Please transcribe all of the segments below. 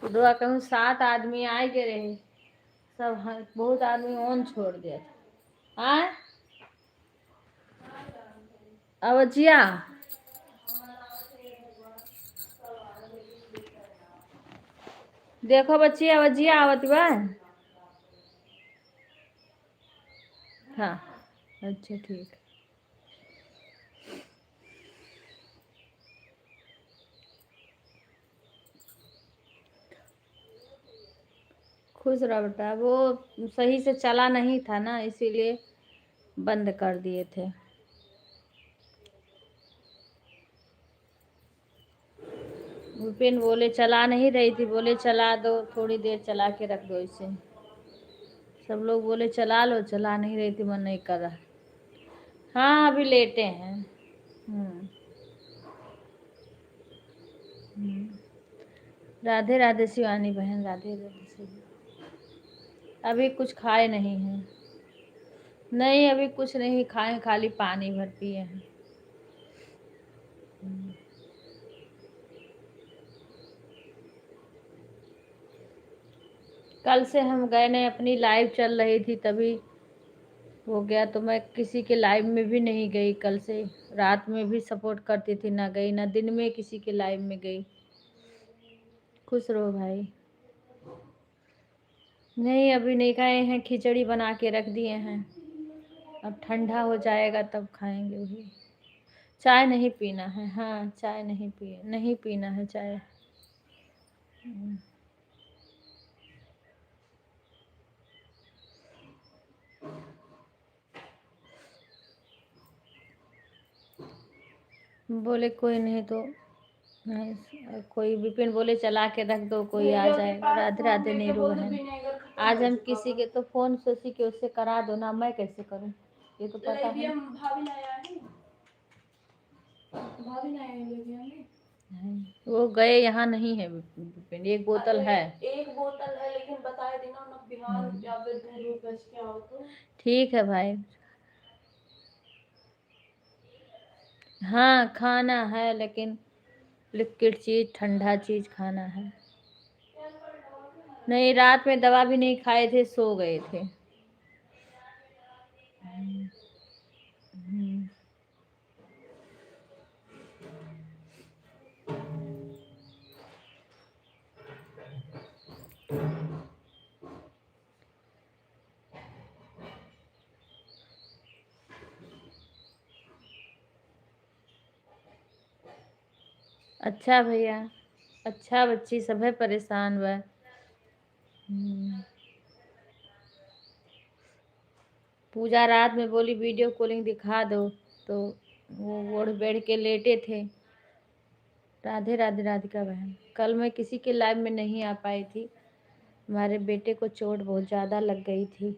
दुआ कहूँ 7 आदमी आए के रहे सब, बहुत आदमी ओन छोड़ दिया आए। अब जिया देखो बच्ची अवजिया आवत बा। हाँ अच्छा ठीक। खुश रहो बेटा, वो सही से चला नहीं था ना, इसीलिए बंद कर दिए थे। विपिन बोले चला नहीं रही थी, बोले चला दो थोड़ी देर चला के रख दो इसे। सब लोग बोले चला लो, चला नहीं रही थी, मन नहीं कर रहा। हाँ अभी लेटे हैं। राधे राधे शिवानी बहन, राधे राधे शिवानी। अभी कुछ खाए नहीं हैं। नहीं अभी कुछ नहीं खाए, खाली पानी भर पिए हैं। कल से हम गए नहीं, अपनी लाइव चल रही थी तभी हो गया, तो मैं किसी के लाइव में भी नहीं गई। कल से रात में भी सपोर्ट करती थी, ना गई, ना दिन में किसी के लाइव में गई। खुश रहो भाई। नहीं अभी नहीं खाए हैं, खिचड़ी बना के रख दिए हैं, अब ठंडा हो जाएगा तब खाएंगे वही। चाय नहीं पीना है। हाँ चाय नहीं पीना है चाय। बोले कोई नहीं तो नहीं, कोई विपिन बोले चला के रख दो, कोई आ जाएगा। राधे राधे नीरू बहन, आज हम किसी के तो फोन सोची कि उससे करा दो ना, मैं कैसे करूं, ये तो पता है। वो गए, यहाँ नहीं है विपिन, एक बोतल है, एक बोतल है, लेकिन बताए देना ना बिहार या फिर दूर बच के आओ तो ठीक है भाई। हाँ खाना है, लेकिन लिक्विड चीज, ठंडा चीज खाना है। नहीं रात में दवा भी नहीं खाए थे, सो गए थे। अच्छा भैया, अच्छा बच्ची सब है परेशान बा। पूजा रात में बोली वीडियो कॉलिंग दिखा दो, तो वो ओढ़ बैठ के लेटे थे। राधे राधे राधिका बहन, कल मैं किसी के लाइव में नहीं आ पाई थी, हमारे बेटे को चोट बहुत ज़्यादा लग गई थी।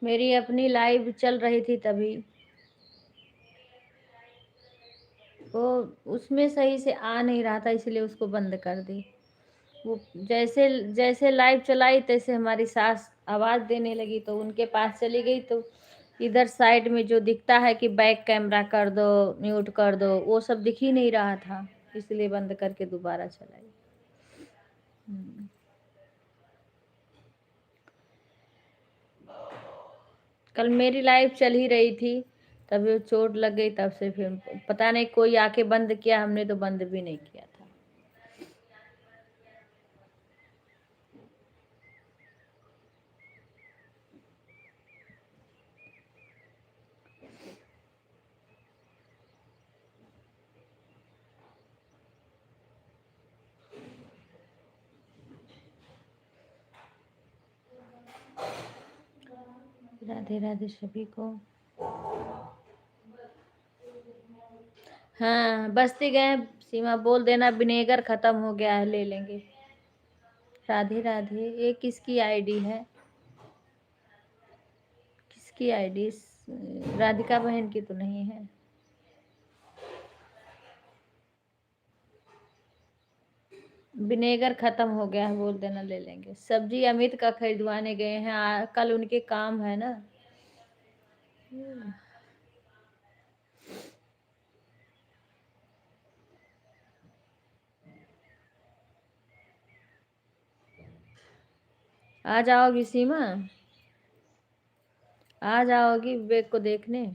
मेरी अपनी लाइव चल रही थी तभी, वो उसमें सही से आ नहीं रहा था, इसलिए उसको बंद कर दी। वो जैसे जैसे लाइव चलाई तैसे हमारी सास आवाज़ देने लगी, तो उनके पास चली गई, तो इधर साइड में जो दिखता है कि बैक कैमरा कर दो, म्यूट कर दो, वो सब दिख ही नहीं रहा था, इसलिए बंद करके दोबारा चलाई। कल मेरी लाइव चल ही रही थी, तभी वो चोट लग गई, तब से फिर पता नहीं कोई आके बंद किया, हमने तो बंद भी नहीं किया था। राधे राधे सभी को। हाँ बस्ती गए, सीमा बोल देना विनेगर खत्म हो गया है, ले लेंगे। राधे राधे, ये किसकी आईडी है, किसकी आईडी? राधिका बहन की तो नहीं है। विनेगर खत्म हो गया है, बोल देना ले लेंगे। सब्जी अमित का खरीदवाने गए हैं, कल उनके काम है ना। आ जाओगी सीमा? आ जाओगी विवेक को देखने?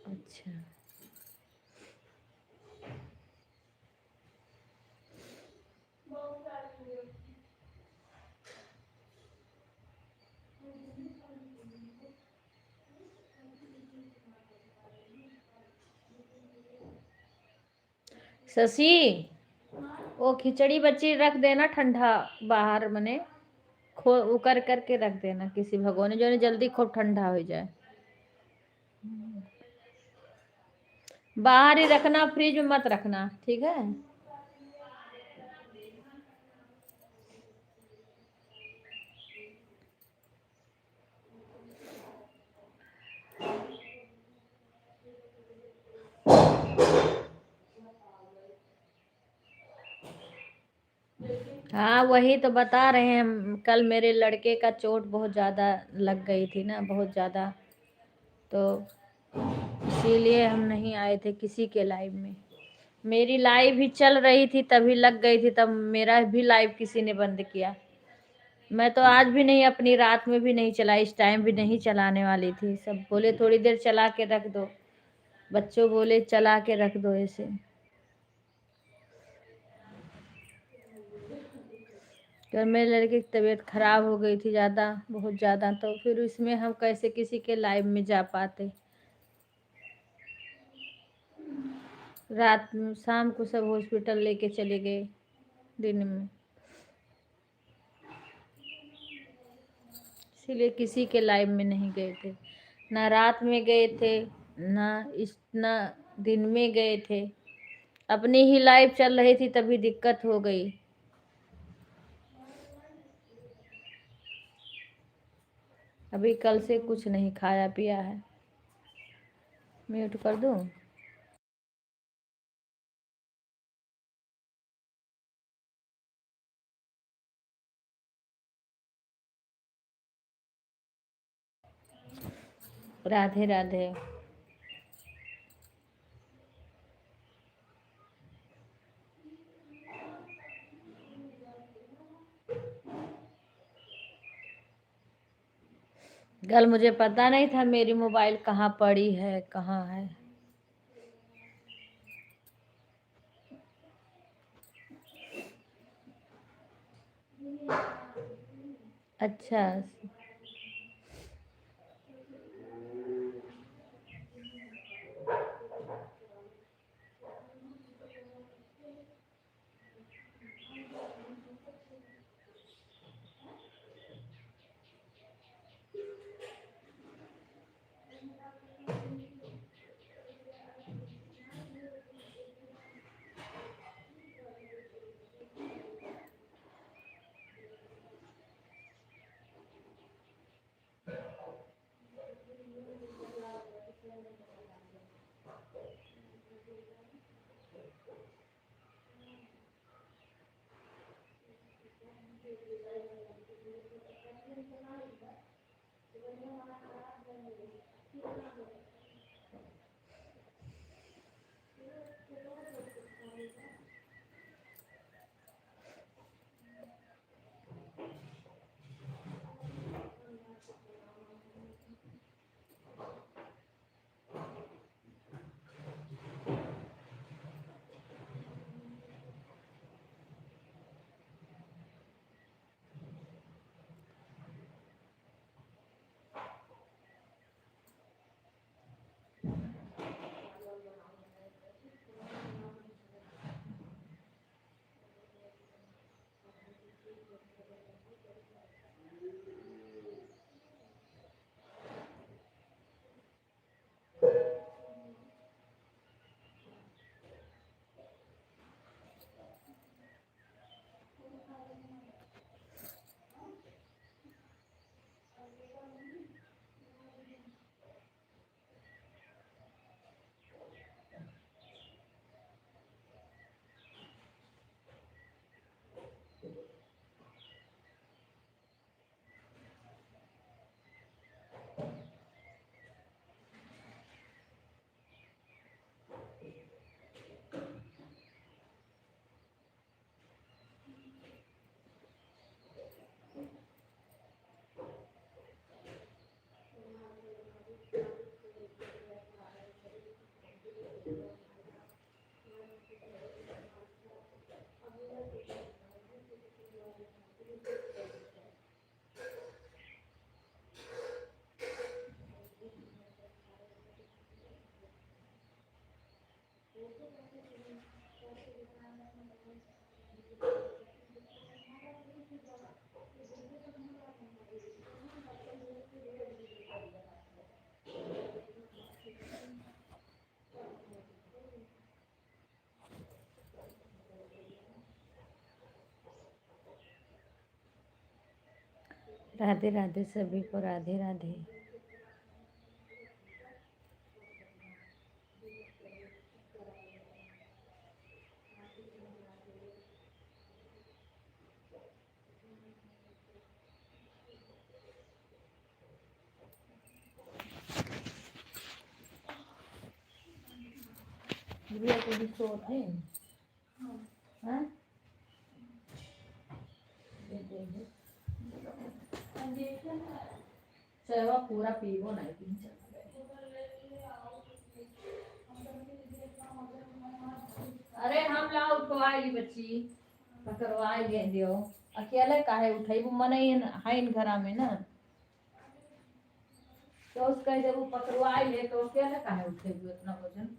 अच्छा। शशि, वो खिचड़ी बच्ची रख देना ठंडा बाहर, मने खो उकर करके रख देना किसी भगोने जो ने जल्दी खूब ठंडा हो जाए। बाहर ही रखना, फ्रिज में मत रखना, ठीक है? हाँ वही तो बता रहे हैं, कल मेरे लड़के का चोट बहुत ज़्यादा लग गई थी ना, बहुत ज़्यादा, तो इसीलिए हम नहीं आए थे किसी के लाइव में। मेरी लाइव भी चल रही थी तभी लग गई थी, तब मेरा भी लाइव किसी ने बंद किया। मैं तो आज भी नहीं, अपनी रात में भी नहीं चलाई, इस टाइम भी नहीं चलाने वाली थी। सब बोले थोड़ी देर चला के रख दो, बच्चों बोले चला के रख दो ऐसे। तो मेरे लड़के की तबीयत खराब हो गई थी ज़्यादा, बहुत ज़्यादा, तो फिर इसमें हम कैसे किसी के लाइव में जा पाते। रात में शाम को सब हॉस्पिटल लेके चले गए, दिन में इसीलिए किसी के लाइव में नहीं गए थे। ना रात में गए थे, ना इतना दिन में गए थे। अपनी ही लाइव चल रही थी तभी दिक्कत हो गई। अभी कल से कुछ नहीं खाया पिया है। म्यूट कर दूं? राधे राधे। कल मुझे पता नहीं था मेरी मोबाइल कहाँ पड़ी है, कहाँ है। अच्छा। राधे राधे सभी को, राधे राधे। गुड़िया को भी शोर है। हाँ? चाहे पूरा पीवो नहीं पी। अरे हम लाओ उठवाएगी बच्ची, पकड़वाए दियो। अकेले काहे उठाई, वो मन है इन घरा में ना, तो उसका जब वो पकड़वाई ले तो अकेले काहे उठे इतना वजन।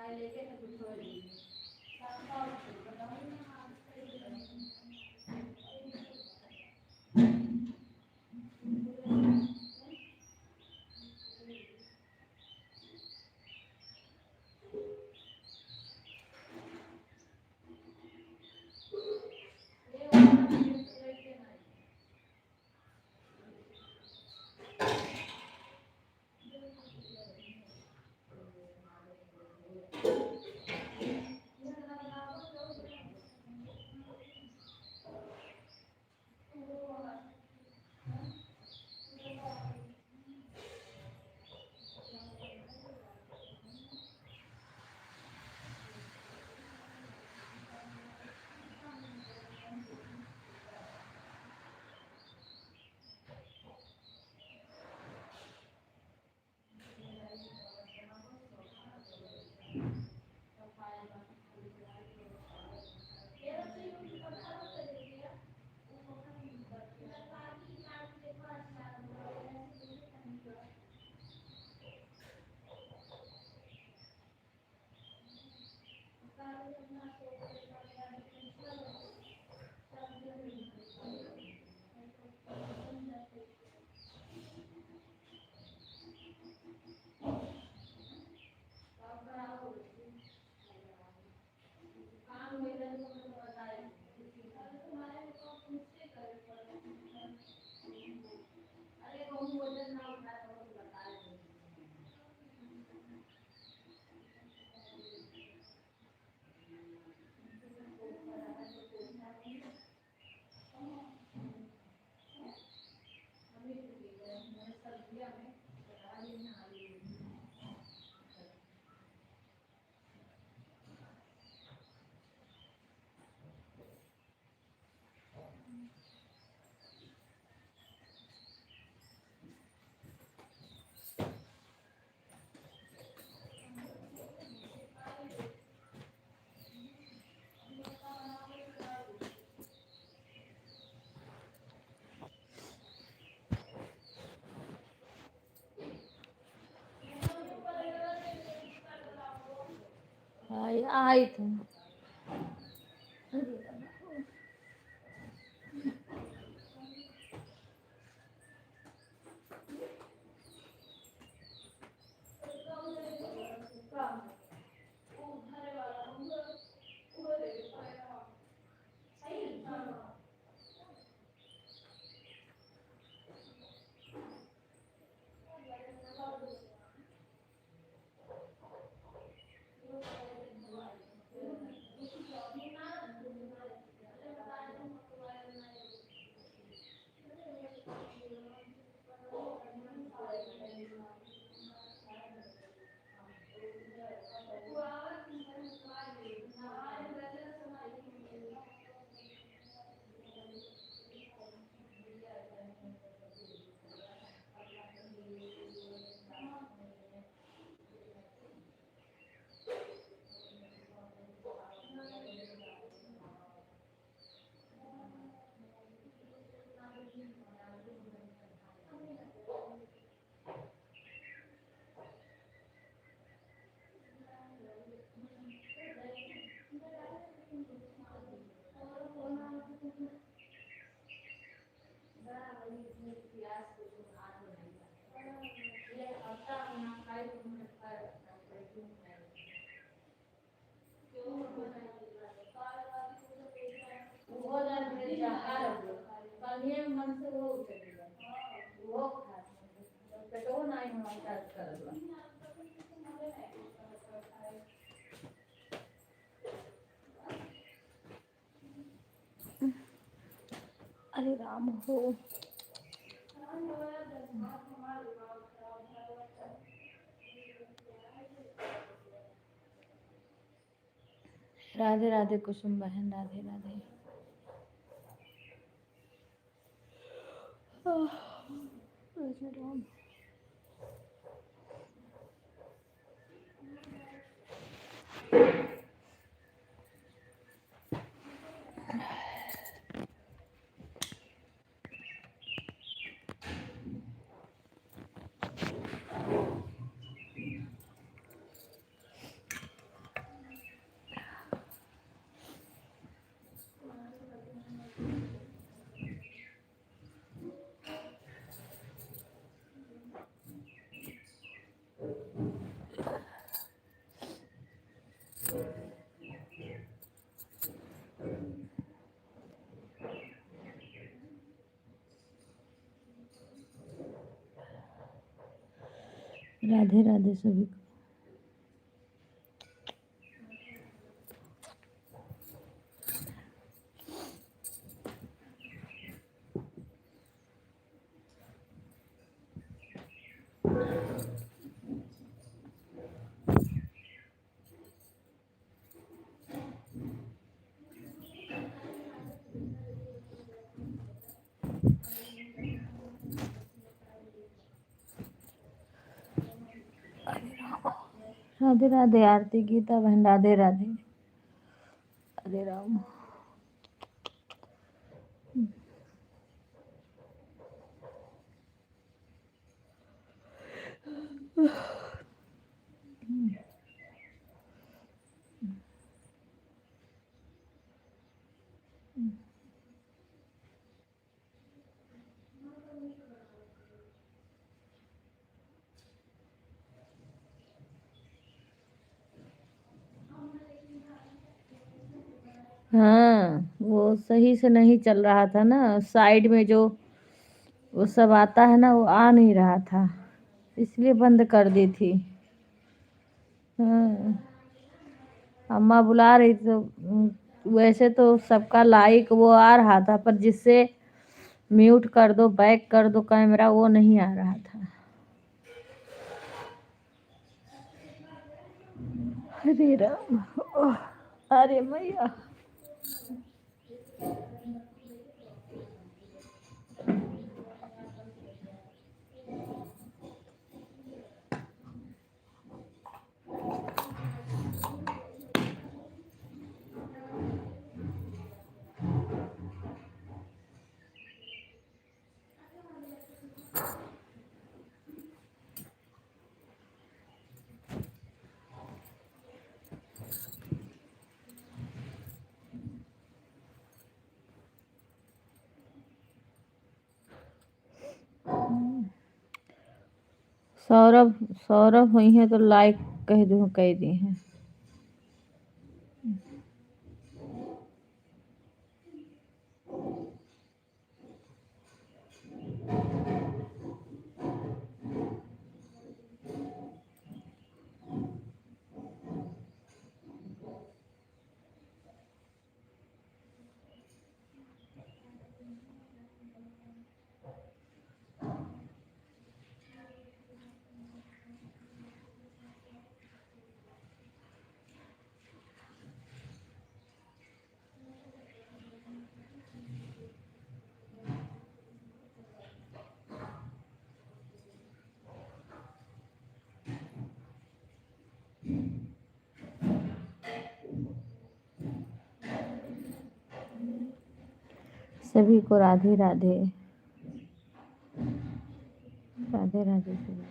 लेके कुछ हो आई थी। अरे राम हो। राधे राधे कुसुम बहन, राधे राधे। राधे राम। राधे राधे सभी को। राधे राधे आरती, गीता बहन, राधे राधे। हरे राम। हाँ, वो सही से नहीं चल रहा था ना, साइड में जो वो सब आता है ना, वो आ नहीं रहा था, इसलिए बंद कर दी थी। हाँ, अम्मा बुला रही तो वैसे तो सबका लाइक वो आ रहा था, पर जिससे म्यूट कर दो, बैक कर दो कैमरा, वो नहीं आ रहा था। हरे राम। अरे मैया। सौरभ सौरभ हुई है तो लाइक कह दी हैं। सभी को राधे राधे। राधे राधे सभी।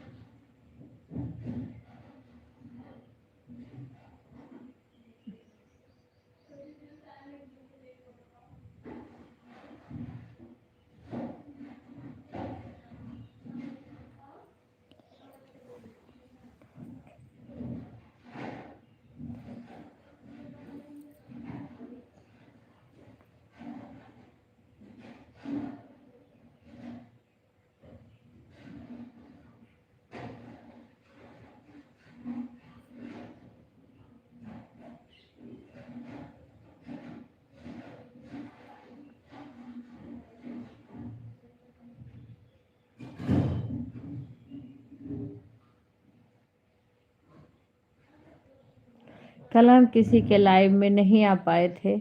कल हम किसी के लाइव में नहीं आ पाए थे।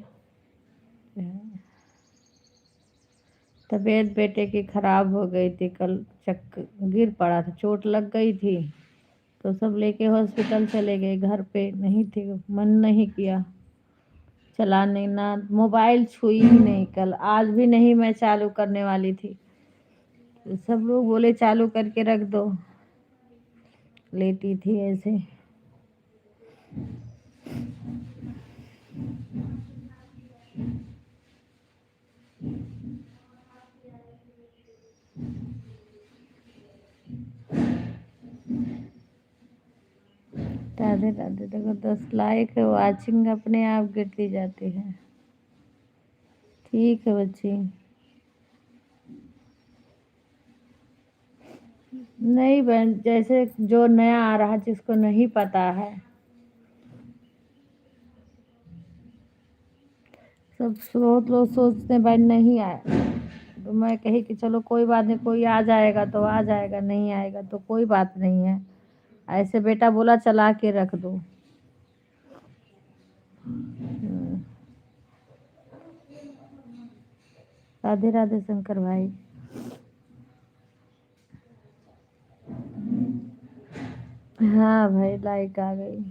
तबीयत बेटे की खराब हो गई थी। कल गिर पड़ा था, चोट लग गई थी, तो सब लेके हॉस्पिटल चले गए। घर पे नहीं थे, मन नहीं किया चलाने, ना मोबाइल छुई ही नहीं। कल आज भी नहीं मैं चालू करने वाली थी, तो सब लोग बोले चालू करके रख दो, लेटी थी ऐसे। राधे राधे। देखो 10 लाइक वाचिंग अपने आप गिरती जाती है। ठीक है बच्ची। नहीं बहन, जैसे जो नया आ रहा, जिसको नहीं पता है, सब बहुत लोग सोचते हैं भाई नहीं आए, तो मैं कही कि चलो कोई बात नहीं, कोई आ जाएगा तो आ जाएगा, नहीं आएगा तो कोई बात नहीं है। ऐसे बेटा बोला चला के रख दो। राधे राधे शंकर भाई। हाँ भाई, लाइक आ गई।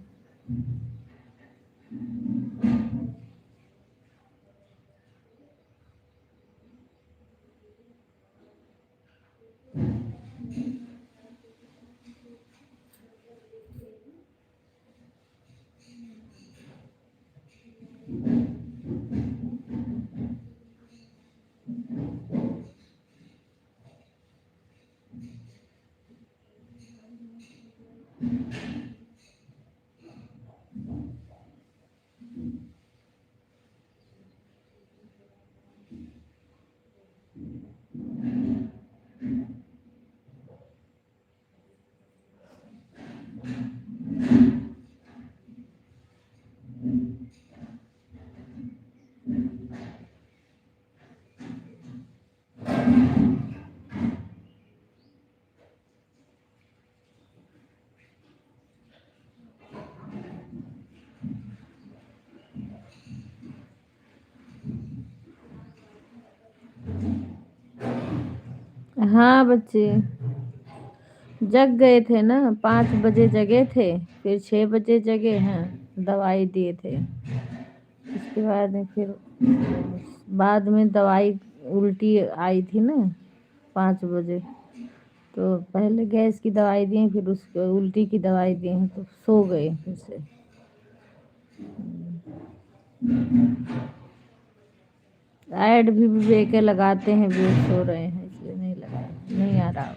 हाँ बच्चे जग गए थे ना, 5 बजे जगे थे, फिर 6 बजे जगे हैं, दवाई दिए थे। उसके बाद में फिर बाद में दवाई उल्टी आई थी ना 5 बजे, तो पहले गैस की दवाई दिए, फिर उसको उल्टी की दवाई दिए हैं, तो सो गए फिर से। ऐड भी बेके लगाते हैं, भी सो रहे हैं इसलिए नहीं लगाए, नहीं आ रहा।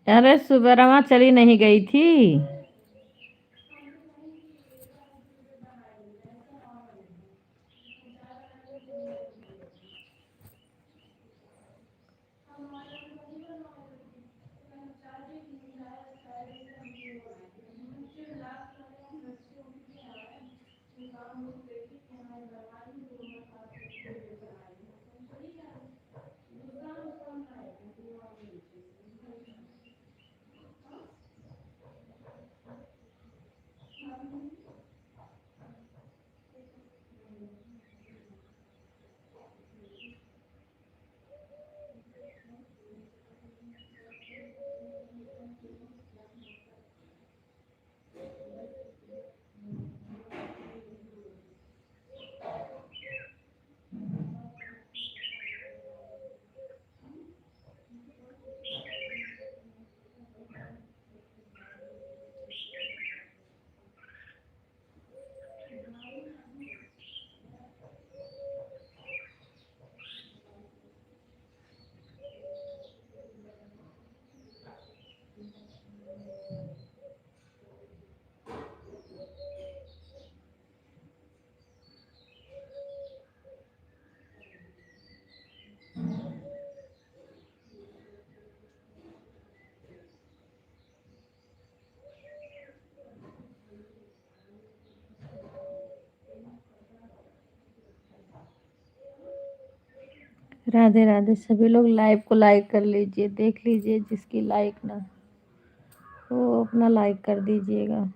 अरे सुबह चली नहीं गई थी। राधे राधे। सभी लोग लाइव को लाइक कर लीजिए, देख लीजिए, जिसकी लाइक ना वो अपना लाइक कर दीजिएगा।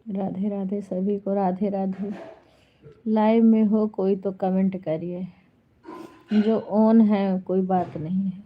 राधे राधे सभी को, राधे राधे। लाइव में हो कोई तो कमेंट करिए, जो ऑन है कोई बात नहीं है।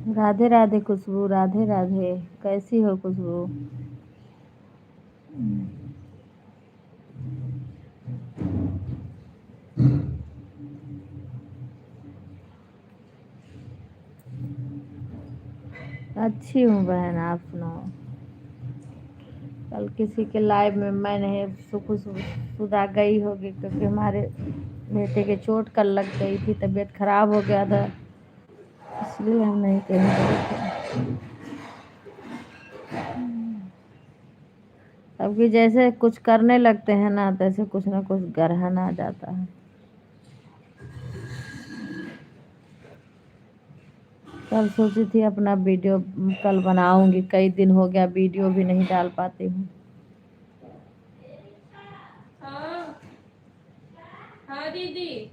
राधे राधे खुशबू, राधे राधे। कैसी हो खुशबू? अच्छी हूँ बहन, आप सुनाओ। कल किसी के लाइव में मैं नहीं सुधा गई होगी, क्योंकि हमारे बेटे के चोट कल लग गई थी, तबीयत खराब हो गया था, इसलिए हम नहीं कहीं गए थे। अब कि जैसे कुछ करने लगते हैं ना, तैसे कुछ ना कुछ ग्रहण आ जाता है। कल सोची थी अपना वीडियो कल बनाऊंगी, कई दिन हो गया वीडियो भी नहीं डाल पाती हूँ। हाँ दीदी।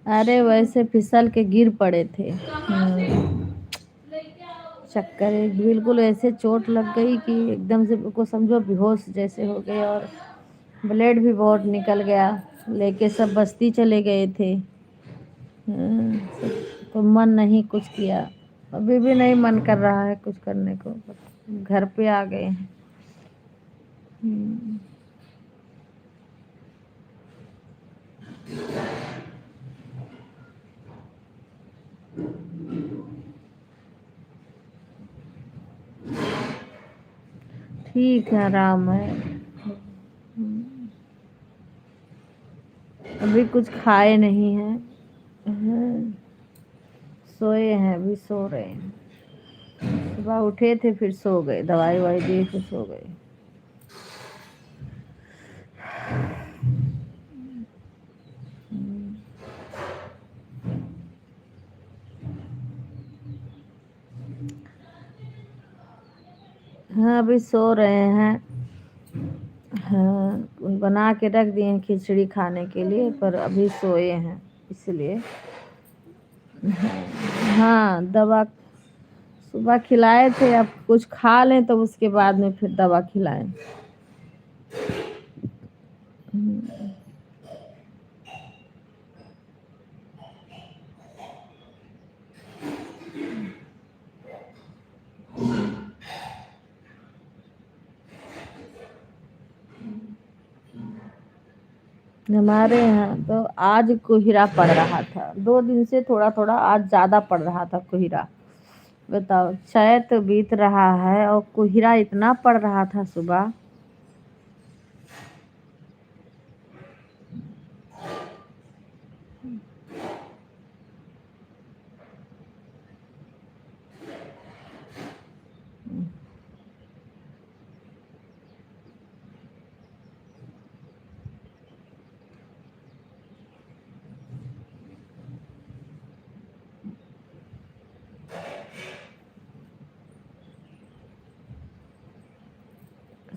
अरे वैसे फिसल के गिर पड़े थे। चक्कर बिल्कुल ऐसे चोट लग गई कि एकदम से को समझो बेहोश जैसे हो गए, और ब्लड भी बहुत निकल गया। लेके सब बस्ती चले गए थे। तो मन नहीं कुछ किया, अभी भी नहीं मन कर रहा है कुछ करने को, घर पे आ गए हैं। ठीक है, आराम है। अभी कुछ खाए नहीं हैं। सोए हैं, अभी सो रहे हैं। सुबह उठे थे फिर सो गए, दवाई वाई दी फिर सो गए। हाँ अभी सो रहे हैं। हाँ बना के रख दिए हैं खिचड़ी खाने के लिए, पर अभी सोए हैं इसलिए। हाँ दवा सुबह खिलाए थे, अब कुछ खा लें तो उसके बाद में फिर दवा खिलाएं। हमारे यहाँ तो आज कोहरा पड़ रहा था, 2 दिन से थोड़ा थोड़ा, आज ज्यादा पड़ रहा था कोहरा। बताओ, चैत बीत रहा है और कोहरा इतना पड़ रहा था सुबह।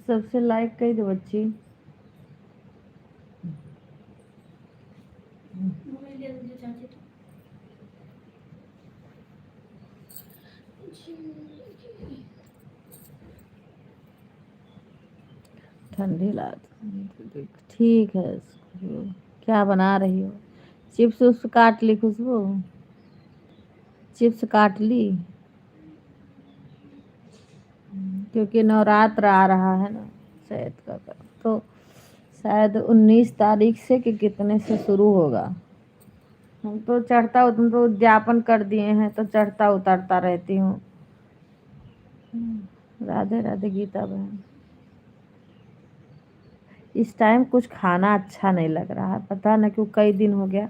सबसे लाइक कही दो बच्ची। ठंडी लात ठीक है। क्या बना रही हो? चिप्स उप्स काट ली खुशबू? चिप्स काट ली? क्योंकि नवरात्र आ रहा है ना शायद का, तो शायद 19 तारीख से कि कितने से शुरू होगा। हम तो चढ़ता तुम तो उद्यापन कर दिए हैं, तो चढ़ता उतरता रहती हूँ। राधे राधे गीता बहन। इस टाइम कुछ खाना अच्छा नहीं लग रहा है, पता ना क्यों, कई दिन हो गया।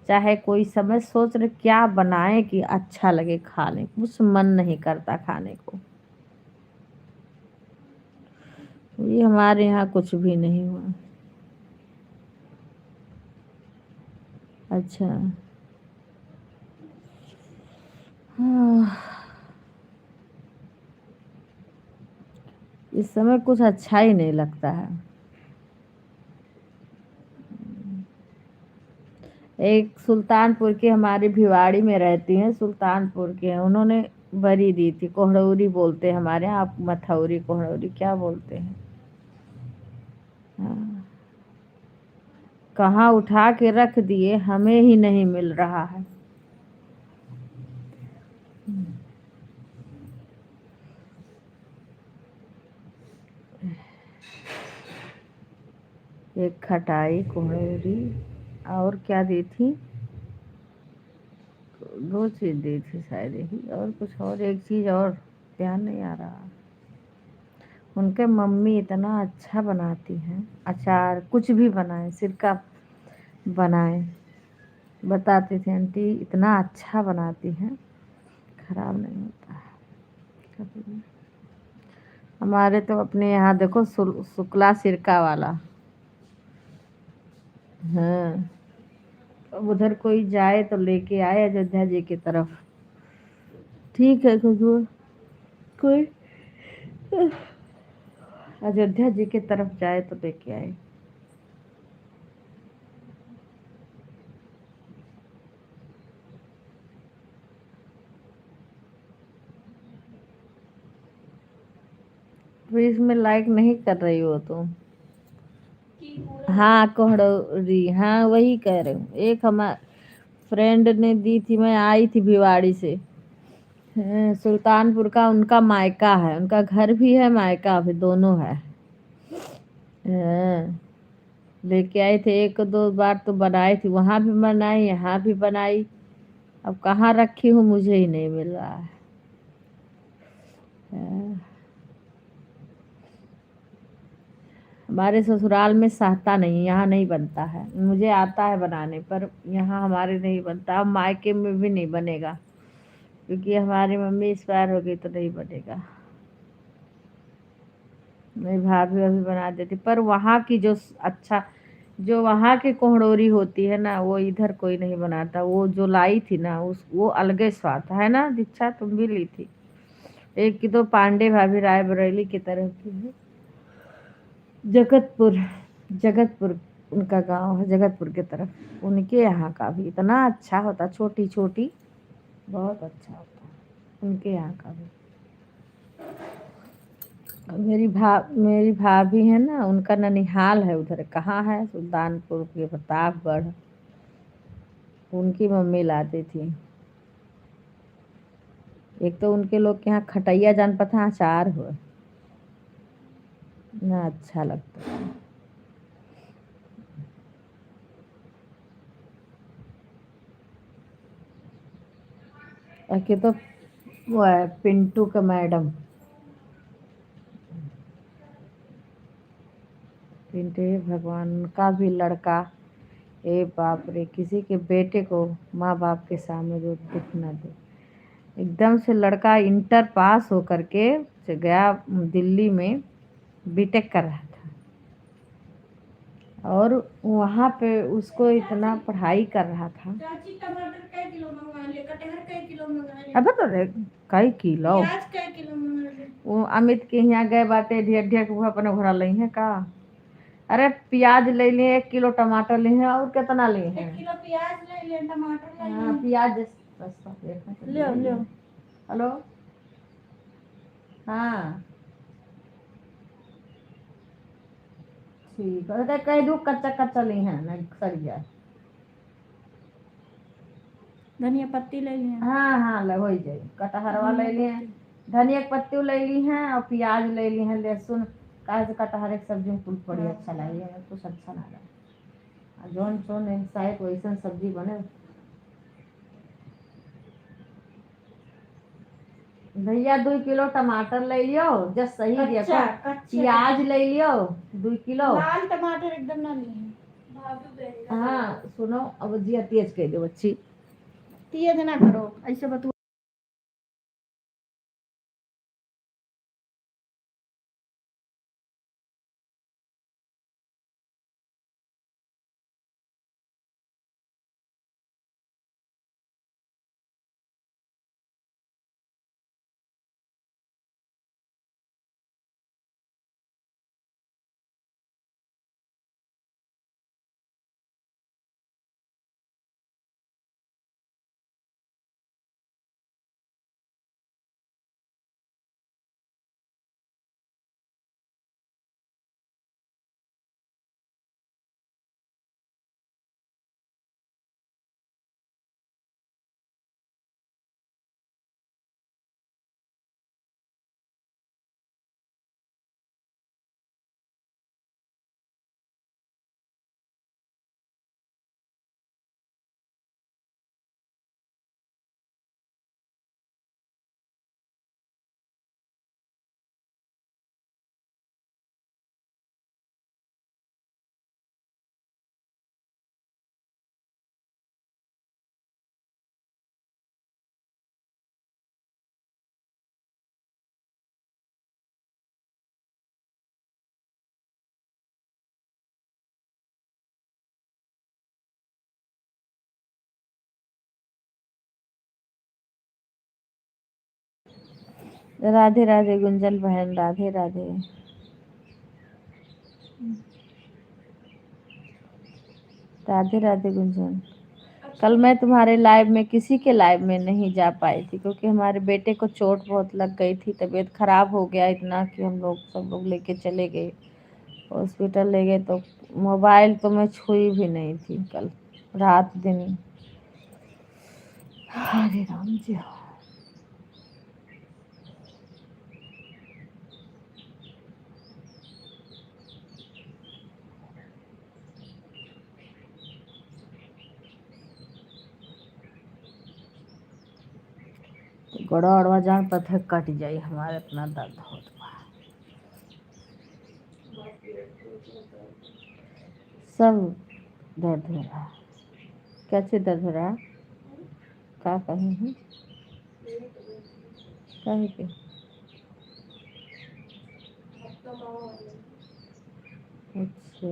चाहे कोई समय सोच रहे क्या बनाए कि अच्छा लगे खाने, कुछ मन नहीं करता खाने को। ये हमारे यहाँ कुछ भी नहीं हुआ। अच्छा। हाँ, इस समय कुछ अच्छा ही नहीं लगता है। एक सुल्तानपुर की हमारी भिवाड़ी में रहती हैं, सुल्तानपुर के हैं, उन्होंने बरी दी थी, कोहड़ौरी बोलते हैं हमारे यहाँ, आप मथौरी कोहड़ौरी क्या बोलते हैं। हाँ कहाँ उठा के रख दिए, हमें ही नहीं मिल रहा है। एक खटाई कुहड़ी और क्या दी थी, 2 चीज़ दी थी शायद यही, और कुछ और एक चीज़ और ध्यान नहीं आ रहा। उनके मम्मी इतना अच्छा बनाती हैं, अचार कुछ भी बनाए, सिरका बनाए, बताती थी आंटी इतना अच्छा बनाती हैं, खराब नहीं होता है कभी भी। हमारे तो अपने यहाँ देखो शुक्ला सिरका वाला। हाँ, अब उधर कोई जाए तो लेके आए अयोध्या जी की तरफ। ठीक है खजूर, कोई अयोध्या जी की तरफ जाए तो लेके आए। तो इसमें लाइक नहीं कर रही हो तुम? हाँ कोहड़ौरी, हाँ वही कह रही हूँ। एक हमारे फ्रेंड ने दी थी, मैं आई थी भिवाड़ी से। हाँ, सुल्तानपुर का उनका मायका है, उनका घर भी है मायका भी, दोनों है। हाँ, लेके आए थे, 1-2 बार तो बनाई थी, वहां भी बनाई यहाँ भी बनाई। अब कहाँ रखी हूँ मुझे ही नहीं मिल रहा है। हाँ, हमारे ससुराल में सहता नहीं, यहाँ नहीं बनता है, मुझे आता है बनाने पर यहाँ हमारे नहीं बनता। अब मायके में भी नहीं बनेगा, क्योंकि हमारी मम्मी एक्सपायर हो गई तो नहीं बनेगा। मेरी भाभी अभी बना देती, पर वहाँ की जो अच्छा, जो वहाँ की कोहड़ोरी होती है ना, वो इधर कोई नहीं बनाता। वो जो लाई थी ना, उस वो अलगे स्वाद था, है ना दीक्षा, तुम भी ली थी। एक की तो पांडे भाभी रायबरेली की तरफ की है, जगतपुर, जगतपुर उनका गांव है, जगतपुर की तरफ। उनके यहाँ का भी इतना अच्छा होता, छोटी छोटी, बहुत अच्छा होता है उनके यहाँ का भी। मेरी भाभी है ना, उनका ननिहाल है उधर, कहाँ है, सुल्तानपुर के प्रतापगढ़। उनकी मम्मी लाती थी। एक तो उनके लोग के यहाँ खटैया जान पता अचार हो ना, अच्छा लगता है। बाकी तो वो है पिंटू का मैडम, पिंटू भगवान का भी लड़का। ए बाप रे, किसी के बेटे को माँ बाप के सामने जो दुख न दे। एकदम से लड़का इंटर पास होकर के से गया दिल्ली में, बीटेक कर रहा था, और वहाँ पे उसको इतना पढ़ाई कर रहा था। टमाटर कै किलो मंगा ले, कटहर कै किलो मंगा ले, अब तो रे कई किलो, प्याज कै किलो मंगा ले। वो अमित के यहाँ गए बाटे, ढेर ढेर के वो अपने घोड़ा ले हैं का। अरे प्याज ले लिए, 1 किलो टमाटर ले हैं, और कितना ले हैं, 1 किलो प्याज ले लिए, टमाटर ले लिए। हाँ प्याज सस्ता ले ले। हेलो, हाँ ठीक है, तो कह दू कच्चा कच्चा ले हैं ना सड़ जाए। धनिया पत्ती ले लिए, हाँ हाँ ले हो जाए, कटहरवा ले लिए, धनिया के पत्ती ले ली हैं, और प्याज ले ली हैं, लहसुन। काहे से कटहर एक सब्जी में कुल पड़ी अच्छा लगे, कुछ अच्छा ना लगे। जौन जौन शायद वैसन सब्जी बने। भैया 2 किलो टमाटर ले लियो, जब सही देखो। प्याज ले लियो 2 किलो, लाल टमाटर एकदम ना लिए। हाँ सुनो, अब जिया तेज कह दो बच्ची, तेज ना करो ऐसे बतू। राधे राधे गुंजन बहन, राधे राधे। राधे राधे गुंजन। कल मैं तुम्हारे लाइव में, किसी के लाइव में नहीं जा पाई थी क्योंकि हमारे बेटे को चोट बहुत लग गई थी, तबीयत खराब हो गया इतना कि हम लोग सब लोग लेके चले गए हॉस्पिटल, ले गए तो मोबाइल तो मैं छुई भी नहीं थी कल रात दिन। हरे राम जी। गोड़ा ओड़वा जान पत्थर कट जाई, हमारे इतना दर्द होत बा। सब दर्द हो रहा। कैसे दर्द हो रहा? का कहीं है? कहीं के? अच्छा,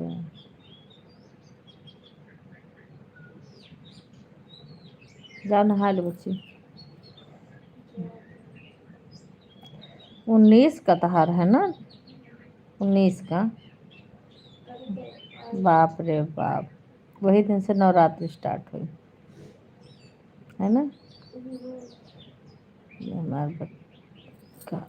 जाओ नहा लो बच्ची। 19 का त्योहार है ना? 19 का? बाप रे बाप, वही दिन से नवरात्रि स्टार्ट हुई है ना? ये हमारे बच्चा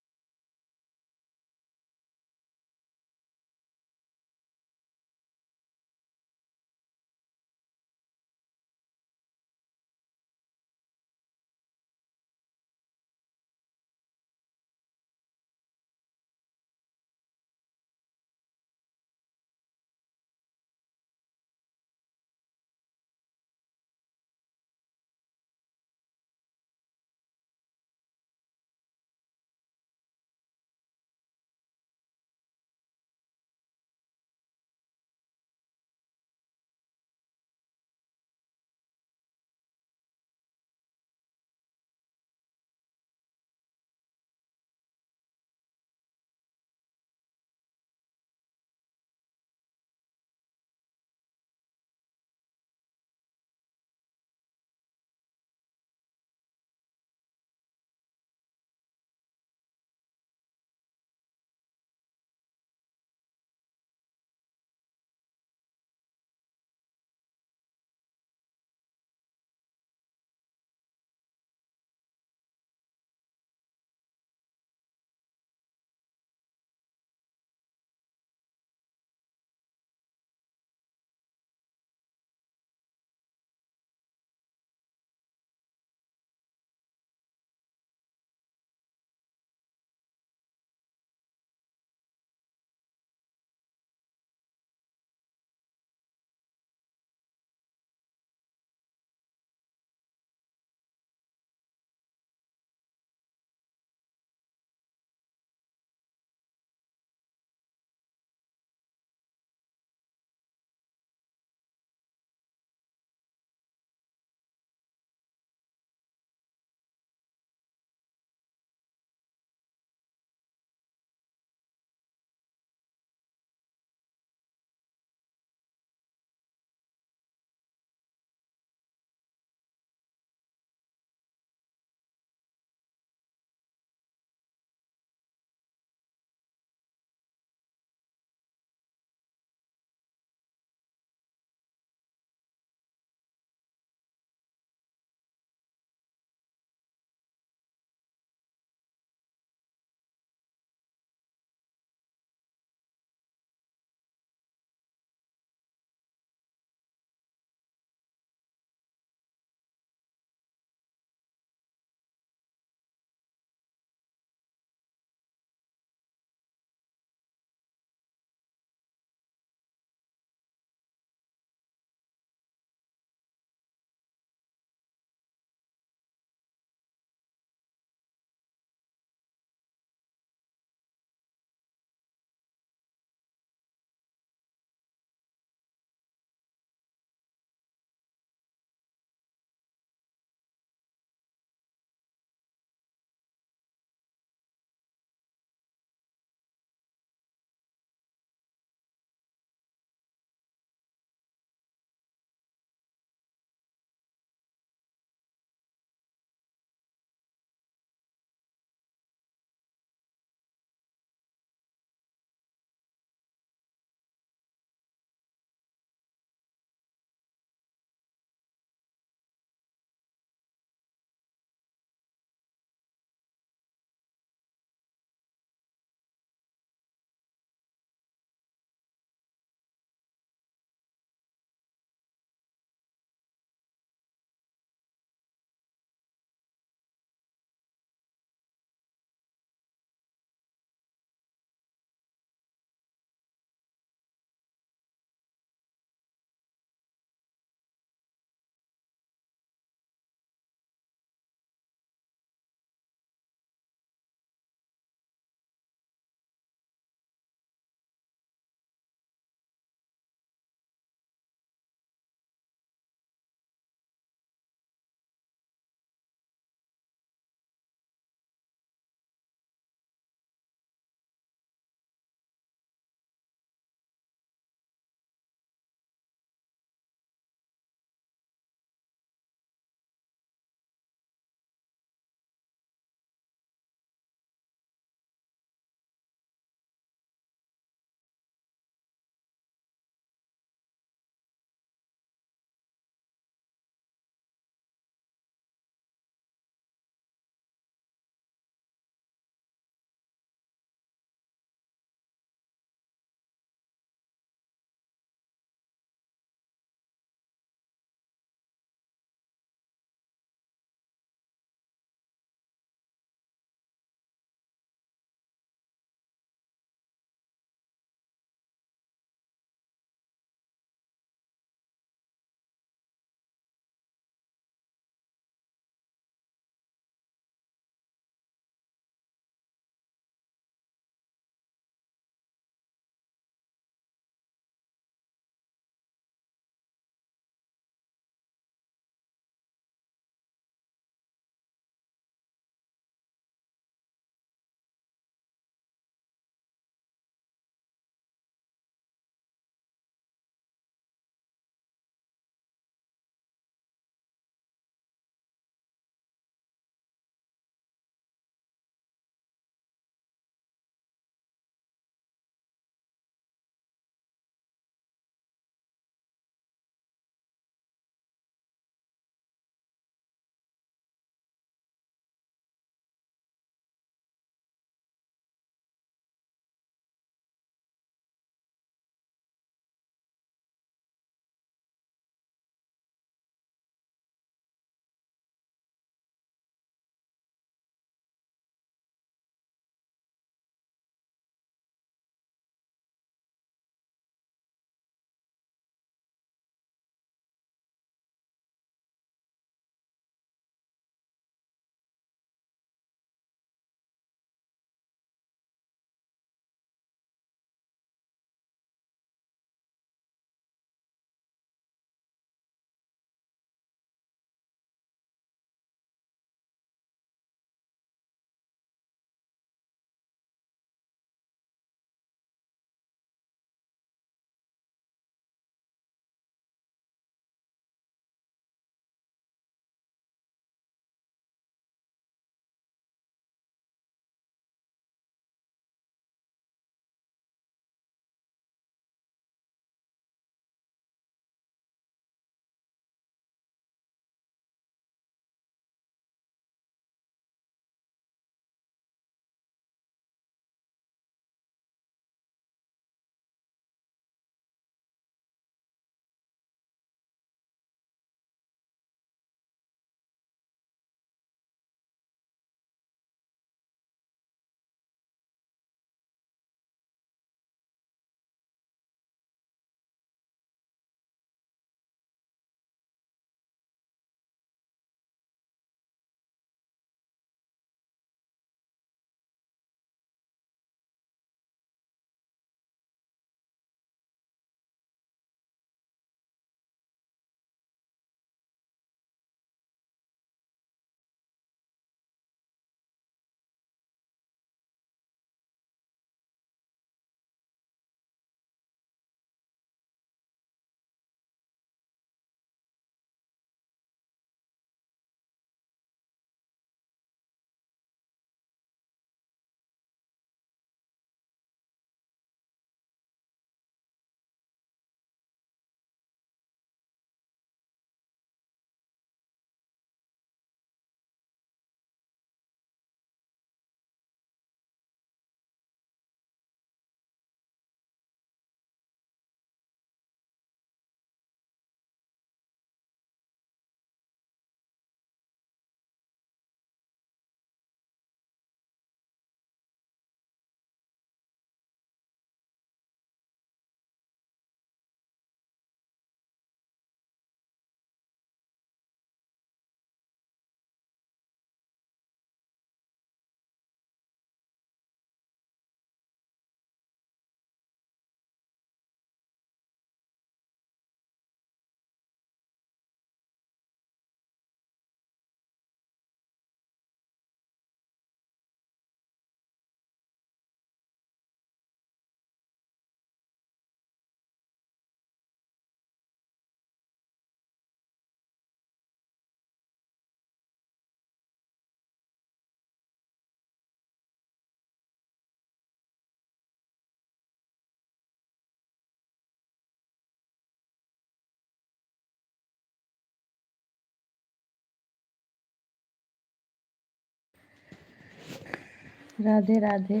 राधे राधे।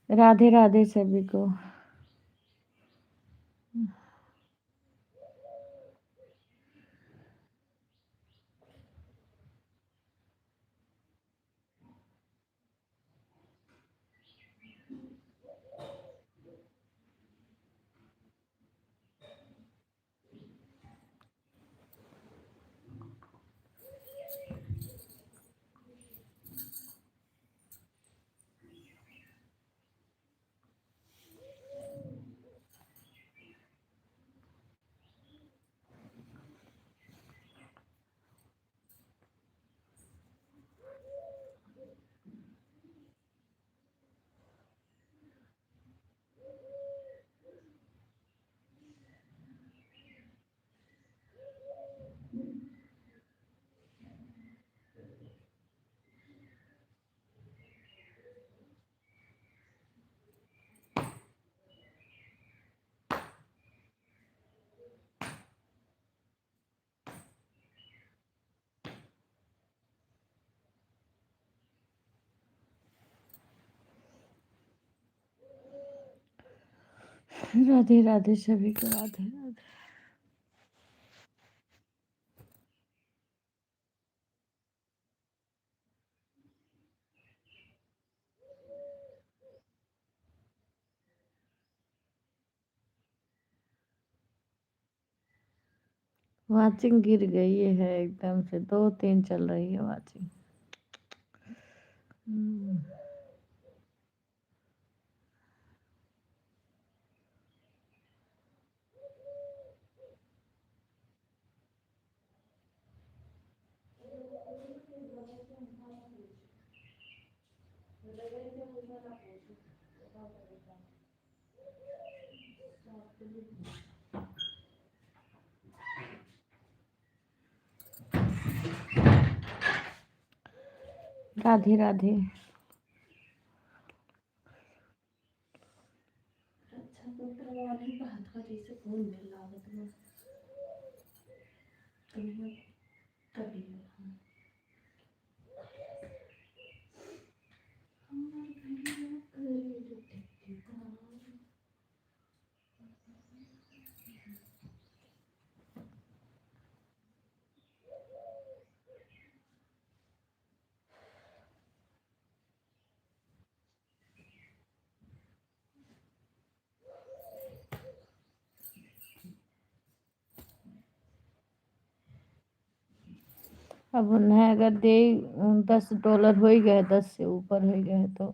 राधे राधे सभी को। राधे राधे सभी को। राधे राधे। वाचिंग गिर गई है एकदम से, 2-3 चल रही है वाचिंग। राधे राधे। अच्छा पुत्र वाली बात करी से कौन मिल लागत में तभी तभी हमार भैया करे अब उन्हें अगर दे $10 हो ही गए, 10 से ऊपर हो गए तो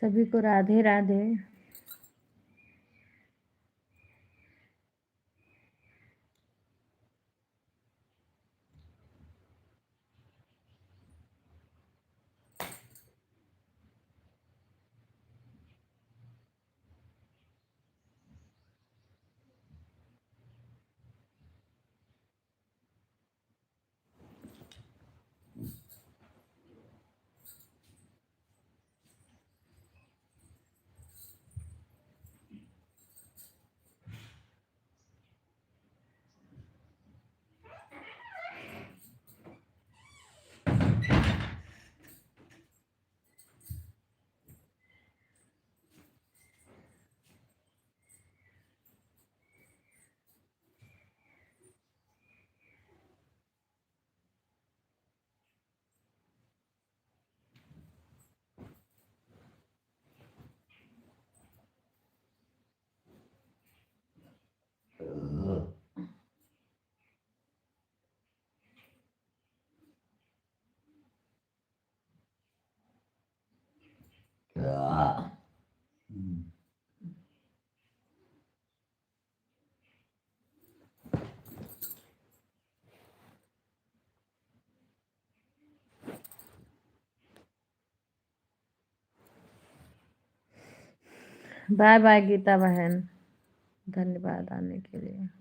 सभी को राधे राधे। बाय बाय गीता बहन, धन्यवाद आने के लिए।